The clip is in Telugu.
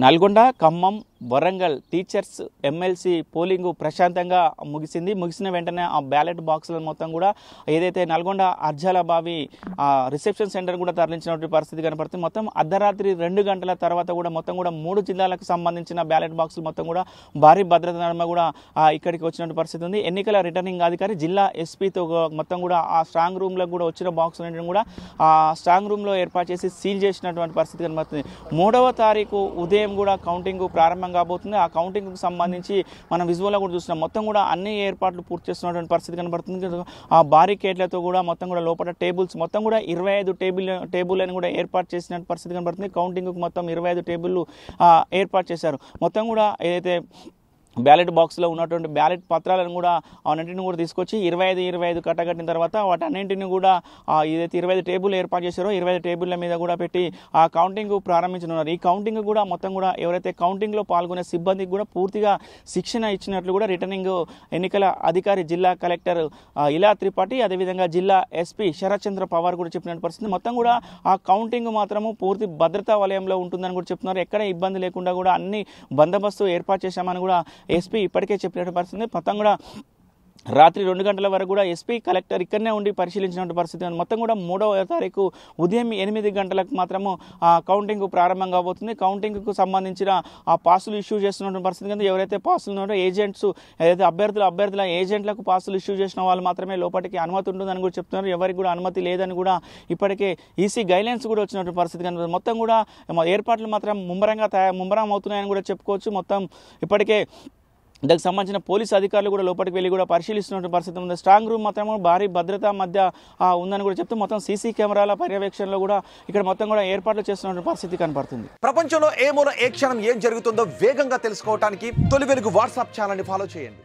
Nalgonda, Khammam, Warangal teachers MLC polling ప్రశాంతంగా ముగిసిన వెంటనే ఆ బ్యాలెట్ బాక్సులను మొత్తం కూడా ఏదైతే నల్గొండ అర్జాల బావి రిసెప్షన్ సెంటర్ కూడా తరలించినటువంటి పరిస్థితి కనపడుతుంది. మొత్తం అర్ధరాత్రి 2 గంటల తర్వాత కూడా మొత్తం కూడా 3 జిల్లాలకు సంబంధించిన బ్యాలెట్ బాక్సులు మొత్తం కూడా భారీ భద్రత నడుమ కూడా ఇక్కడికి వచ్చినటువంటి పరిస్థితి ఉంది. ఎన్నికల రిటర్నింగ్ అధికారి జిల్లా ఎస్పీతో మొత్తం కూడా ఆ స్ట్రాంగ్ రూమ్లకు కూడా వచ్చిన బాక్స్ అన్నింటిని కూడా ఆ స్ట్రాంగ్ రూమ్లో ఏర్పాటు చేసి సీల్ చేసినటువంటి పరిస్థితి కనబడుతుంది. 3వ తారీఖు ఉదయం కూడా కౌంటింగ్ ప్రారంభం కాబోతుంది. ఆ కౌంటింగ్కు సంబంధించి మనం విజువల్లో కూడా చూస్తున్నాం. మొత్తం కూడా అన్ని ఏర్పాట్లు పూర్తి చేస్తున్నటువంటి పరిస్థితి కనబడుతుంది. ఆ బారికేడ్లతో కూడా మొత్తం కూడా లోపల టేబుల్స్ మొత్తం కూడా 25 టేబుల్ని కూడా ఏర్పాటు చేసిన పరిస్థితి కనబడుతుంది. కౌంటింగ్కు మొత్తం 25 టేబుల్లు ఏర్పాటు చేశారు. మొత్తం కూడా ఏదైతే బ్యాలెట్ బాక్స్లో ఉన్నటువంటి బ్యాలెట్ పత్రాలను కూడా అన్నింటిని కూడా తీసుకొచ్చి 25 కట్టగట్టిన తర్వాత వాటన్నింటిని కూడా ఏదైతే 25 టేబుల్ ఏర్పాటు చేశారో 25 టేబుల్ల మీద కూడా పెట్టి ఆ కౌంటింగ్ ప్రారంభించనున్నారు. ఈ కౌంటింగ్ కూడా మొత్తం కూడా ఎవరైతే కౌంటింగ్లో పాల్గొనే సిబ్బందికి కూడా పూర్తిగా శిక్షణ ఇచ్చినట్లు కూడా రిటర్నింగ్ ఎన్నికల అధికారి జిల్లా కలెక్టర్ ఇలా త్రిపాఠి అదేవిధంగా జిల్లా ఎస్పీ శరత్చంద్ర పవార్ కూడా చెప్పిన పరిస్థితి. మొత్తం కూడా ఆ కౌంటింగ్ మాత్రము పూర్తి భద్రతా వలయంలో ఉంటుందని కూడా చెప్తున్నారు. ఎక్కడ ఇబ్బంది లేకుండా కూడా అన్ని బందోబస్తు ఏర్పాటు చేశామని కూడా ఎస్పీ ఇప్పటికే చెప్పినట్టు పరిస్థితి. మొత్తం కూడా రాత్రి 2 గంటల వరకు కూడా ఎస్పీ కలెక్టర్ ఇక్కడనే ఉండి పరిశీలించినటువంటి పరిస్థితి. మొత్తం కూడా 3వ తారీఖు ఉదయం 8 గంటలకు మాత్రము కౌంటింగ్ ప్రారంభం కాబోతుంది. కౌంటింగ్కు సంబంధించిన ఆ పాసులు ఇష్యూ చేస్తున్నటువంటి పరిస్థితి కింద ఎవరైతే పాసులు ఉన్నారో ఏజెంట్స్ ఏదైతే అభ్యర్థుల ఏజెంట్లకు పాసులు ఇష్యూ చేసిన వాళ్ళు మాత్రమే లోపలికి అనుమతి ఉంటుందని కూడా చెప్తున్నారు. ఎవరికి కూడా అనుమతి లేదని కూడా ఇప్పటికే ఈసీ గైడ్లైన్స్ కూడా వచ్చినటువంటి పరిస్థితి కనిపిస్తుంది. మొత్తం కూడా ఏర్పాట్లు మాత్రం ముమ్మరం అవుతున్నాయని కూడా చెప్పుకోవచ్చు. మొత్తం ఇప్పటికే దానికి సంబంధించిన పోలీసు అధికారులు కూడా లోపలికి వెళ్ళి కూడా పరిశీలిస్తున్న పరిస్థితి ఉంది. స్ట్రాంగ్ రూమ్ మాత్రం భారీ భద్రత మధ్య ఉందని కూడా చెప్తూ మొత్తం సీసీ కెమెరాల పర్యవేక్షణలో కూడా ఇక్కడ మొత్తం కూడా ఏర్పాట్లు చేస్తున్న పరిస్థితి కనపడుతుంది. ప్రపంచంలో ఏ మూల ఏ క్షణం ఏం జరుగుతుందో వేగంగా తెలుసుకోవడానికి తొలి వెలుగు వాట్సాప్ ఛానల్ని ఫాలో చేయండి.